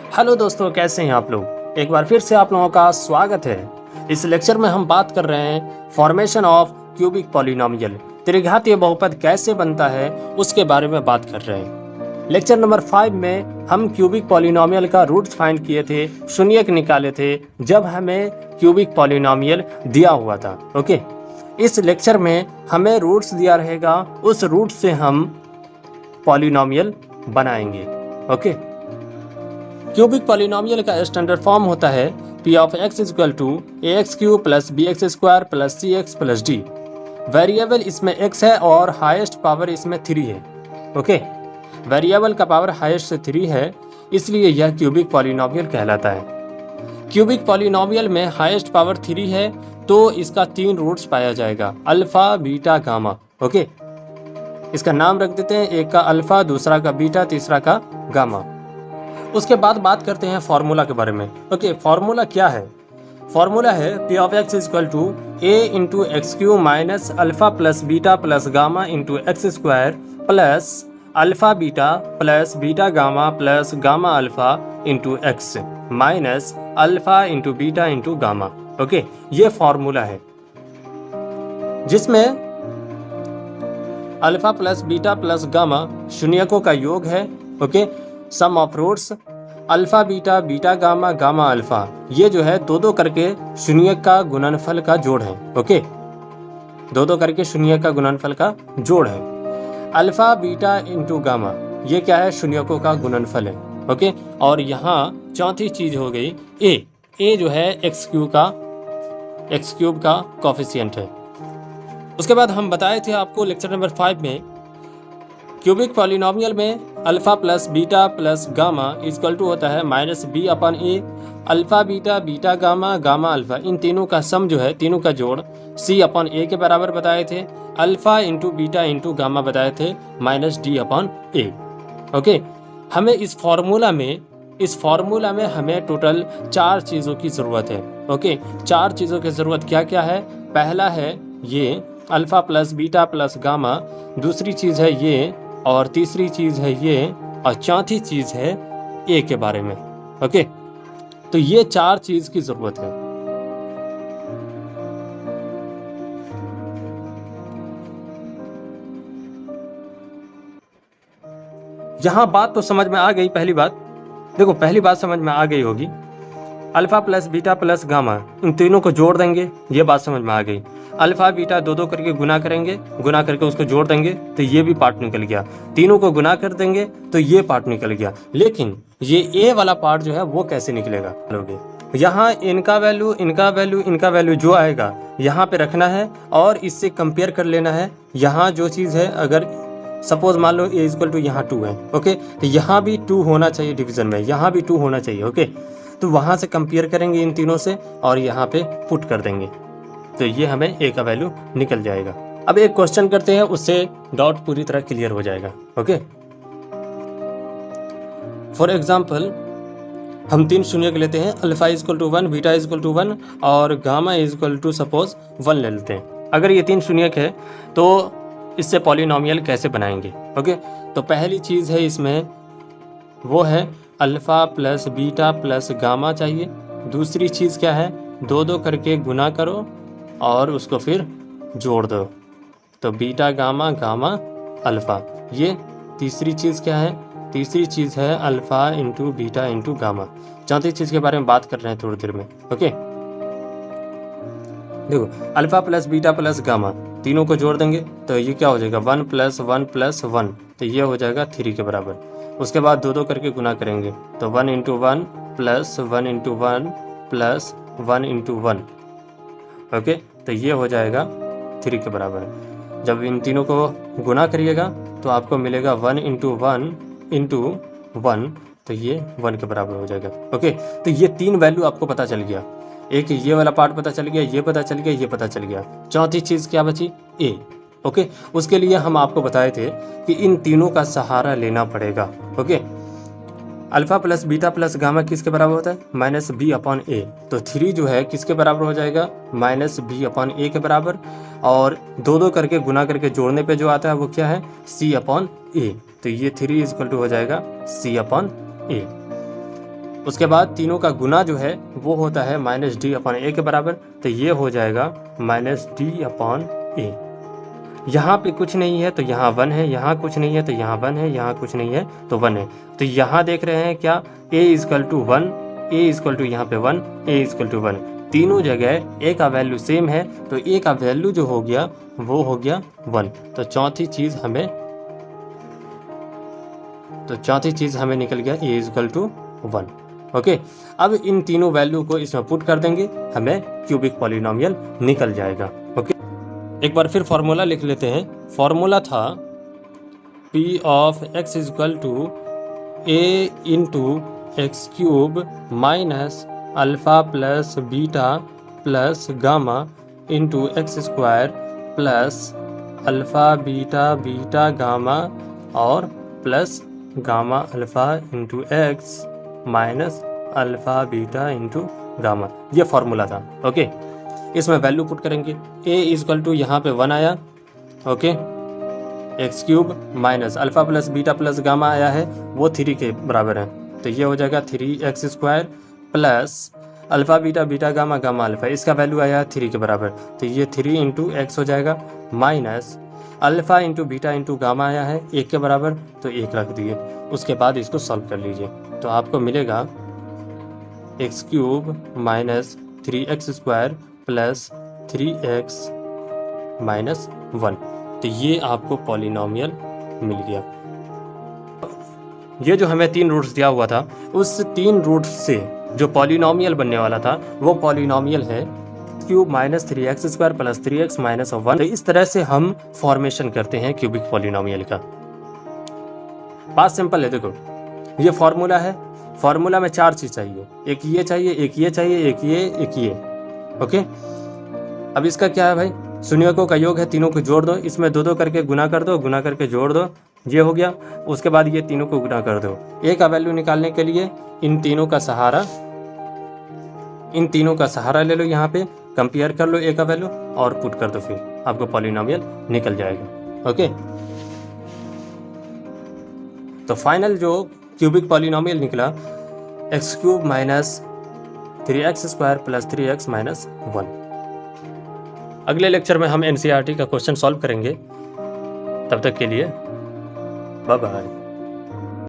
Hello दोस्तों, कैसे हैं आप लोग। एक बार फिर से आप लोगों का स्वागत है। इस लेक्चर में हम बात कर रहे हैं फॉर्मेशन ऑफ क्यूबिक पॉलिनोमियल। त्रिघातीय बहुपद कैसे बनता है उसके बारे में बात कर रहे हैं। लेक्चर नंबर 5 में हम क्यूबिक पॉलिनोमियल का रूट्स फाइंड किए थे, शून्यक निकाले थे जब हमें क्यूबिक पॉलिनोमियल दिया हुआ था। ओके, इस लेक्चर में हमें रूट्स दिया रहेगा, उस रूट से हम पॉलिनोमियल बनाएंगे। ओके, क्यूबिक पॉलिनोमियल का स्टैंडर्ड फॉर्म होता है p of x equal to ax³ plus bx² plus cx plus d। Variable इसमें x है और हाईएस्ट पावर इसमें 3 है। ओके, वेरिएबल का पावर हाईएस्ट से 3 है, इसलिए यह क्यूबिक पॉलिनोमियल कहलाता है। क्यूबिक पॉलिनोमियल में हाईएस्ट पावर 3 है तो इसका 3 रूट्स पाया जाएगा, अल्फा बीटा गामा। ओके, इसका नाम रख देते हैं, एक का अल्फा, दूसरा का बीटा, तीसरा का गामा। उसके बाद बात करते हैं फार्मूला के बारे में। ओके, फार्मूला क्या है? फार्मूला है p of x equal to a into x³ minus alpha plus beta plus gamma into x² plus alpha beta plus beta gamma plus gamma alpha into x minus alpha into beta into gamma. Okay, ये formula है जिसमें alpha plus beta plus gamma शून्यकों का योग है। Okay, sum of roots alpha beta beta gamma gamma alpha, ये जो है दो करके शून्यक का गुणनफल का जोड़ है। ओके, दो करके शून्यक का गुणनफल का जोड़ है। अल्फा बीटा इंटू गामा, ये क्या है? शून्यकों का गुणनफल है। ओके, और यहाँ चौथी चीज हो गई ए जो है x³ का कोफिशिएंट है। उसके बाद हम बताए थे आपको लेक्चर नंबर 5 में क्यूबिक पॉलिनोमियल में alpha plus beta plus gamma equal to होता है minus b upon a। Alpha beta beta gamma gamma alpha, इन तीनों का सम जो है, तीनों का जोड़ c अपन a के बराबर बताए थे। Alpha into beta into gamma बताए थे minus d upon a। Okay, हमें इस फॉर्मूला में हमें टोटल 4 चीज़ों की ज़रूरत है। ओके, 4 चीज़ों की ज़रूरत क्या क्या है? पहला है ये alpha plus beta plus gamma, दूसरी चीज़ है ये, और तीसरी चीज़ है ये, और चौथी चीज़ है ए के बारे में। ओके, तो ये 4 चीज़ की ज़रूरत है। यहाँ बात तो समझ में आ गई। पहली बात समझ में आ गई होगी, alpha plus beta plus gamma, इन तीनों को जोड़ देंगे, ये बात समझ में आ गई। अल्फा बीटा दो करके गुना करेंगे, गुना करके उसको जोड़ देंगे तो ये भी पार्ट निकल गया। तीनों को गुना कर देंगे तो ये पार्ट निकल गया। लेकिन ये ए वाला पार्ट जो है वो कैसे निकलेगा? यहाँ इनका वैल्यू जो आएगा यहाँ पे रखना है और इससे कंपेयर कर लेना है। यहाँ जो चीज़ है, अगर सपोज मान लो ए इक्वल टू यहाँ 2 है। ओके, तो यहाँ भी 2 होना चाहिए डिवीजन में, यहाँ भी 2 होना चाहिए। ओके, तो वहाँ से कंपेयर करेंगे इन तीनों से और यहाँ पे पुट कर देंगे तो ये हमें ए का वैल्यू निकल जाएगा। अब एक क्वेश्चन करते हैं, उससे डाउट पूरी तरह क्लियर हो जाएगा। ओके, फॉर एग्जाम्पल हम 3 शून्यक लेते हैं, alpha equal to 1, beta equal to 1 और गामा इक्वल टू सपोज 1 ले लेते हैं। अगर ये 3 शून्यक है तो इससे पॉलिनोमियल कैसे बनाएंगे? ओके, तो पहली चीज़ है इसमें वो है alpha plus beta plus gamma चाहिए। दूसरी चीज़ क्या है? दो करके गुना करो और उसको फिर जोड़ दो तो बीटा गामा गामा अल्फा। ये तीसरी चीज़ क्या है? तीसरी चीज़ है alpha into beta into gamma. चौथी चीज़ के बारे में बात कर रहे हैं थोड़ी देर में। ओके, देखो alpha plus beta plus gamma, तीनों को जोड़ देंगे तो ये क्या हो जाएगा? 1 प्लस 1 प्लस 1, तो ये हो जाएगा 3 के बराबर। उसके बाद दो करके गुना करेंगे तो 1 into 1 plus 1 into 1 plus 1 into 1। Okay, तो ये हो जाएगा 3 के बराबर। जब इन तीनों को गुना करिएगा तो आपको मिलेगा 1 इंटू 1 इंटू 1, तो ये 1 के बराबर हो जाएगा। ओके, तो ये 3 वैल्यू आपको पता चल गया। एक ये वाला पार्ट पता चल गया, ये पता चल गया, ये पता चल गया। चौथी चीज़ क्या बची? ए। ओके, उसके लिए हम आपको बताए थे कि इन तीनों का सहारा लेना पड़ेगा। Okay, alpha plus beta plus gamma किसके बराबर होता है? माइनस बी अपॉन ए। तो 3 जो है किसके बराबर हो जाएगा? माइनस बी अपॉन ए के बराबर। और दो करके गुना करके जोड़ने पे जो आता है वो क्या है? सी अपॉन ए। तो ये 3 इक्वल टू हो जाएगा सी अपॉन ए। उसके बाद तीनों का गुना जो है वो होता है माइनस डी अपॉन ए के बराबर, तो ये हो जाएगा माइनस डी अपॉन ए। यहाँ पे कुछ नहीं है तो यहाँ 1 है, यहाँ कुछ नहीं है तो यहाँ 1 है, यहाँ कुछ नहीं है तो 1 है। तो यहाँ देख रहे हैं क्या, a equal to 1, a equal to यहाँ पे 1, a इजकल टू 1, तीनों जगह a का वैल्यू सेम है, तो a का वैल्यू जो हो गया वो हो गया 1। तो चौथी चीज़ हमें निकल गया a इजकल टू 1। ओके, अब इन तीनों वैल्यू को इसमें पुट कर देंगे, हमें क्यूबिक पॉलिनोमियल निकल जाएगा। ओके, एक बार फिर फॉर्मूला लिख लेते हैं। फॉर्मूला था p of x equal to a into x cube minus alpha plus beta plus gamma into x square plus alpha beta beta gamma और plus gamma alpha into x minus alpha beta into gamma, ये formula था। Okay, इसमें value put करेंगे। a equal to यहाँ पे 1 आया, okay, x cube minus alpha plus beta plus gamma आया है वो 3 के बराबर है, तो ये हो जाएगा 3x square plus alpha beta beta gamma gamma alpha, इसका वैल्यू आया 3 के बराबर, तो ये 3 इंटू एक्स हो जाएगा minus alpha into beta into gamma आया है 1 के बराबर, तो 1 रख दिए। उसके बाद इसको सॉल्व कर लीजिए, तो आपको मिलेगा x cube minus 3x square plus 3x minus 1, तो ये आपको पॉलिनोमियल मिल गया। ये जो हमें 3 रूट्स दिया हुआ था, उस 3 रूट्स से जो पॉलिनोमियल बनने वाला था वो पॉलिनोमियल है cube minus 3x square plus 3x minus 1। तो इस तरह से हम फॉर्मेशन करते हैं क्यूबिक पॉलिनोमियल का। बात सिंपल है, देखो ये फॉर्मूला है, फॉर्मूला में 4 चीज़ चाहिए, एक ये चाहिए, एक ये चाहिए, एक ये। ओके, अब इसका क्या है भाई, शून्यकों का योग है, तीनों को जोड़ दो, इसमें 2 करके गुना कर दो, गुना करके जोड़ दो, ये हो गया। उसके बाद ये तीनों को गुना कर दो। ए का वैल्यू निकालने के लिए इन तीनों का सहारा ले लो, यहाँ पे कंपेयर कर लो ए का वैल्यू और पुट कर दो, फिर आपको पॉलिनोमियल निकल जाएगा। ओके, तो फाइनल जो क्यूबिक पॉलिनोमियल निकला x cube minus 3x square plus 3x minus 1। अगले लेक्चर में हम NCERT का क्वेश्चन सॉल्व करेंगे, तब तक के लिए बाय बाय।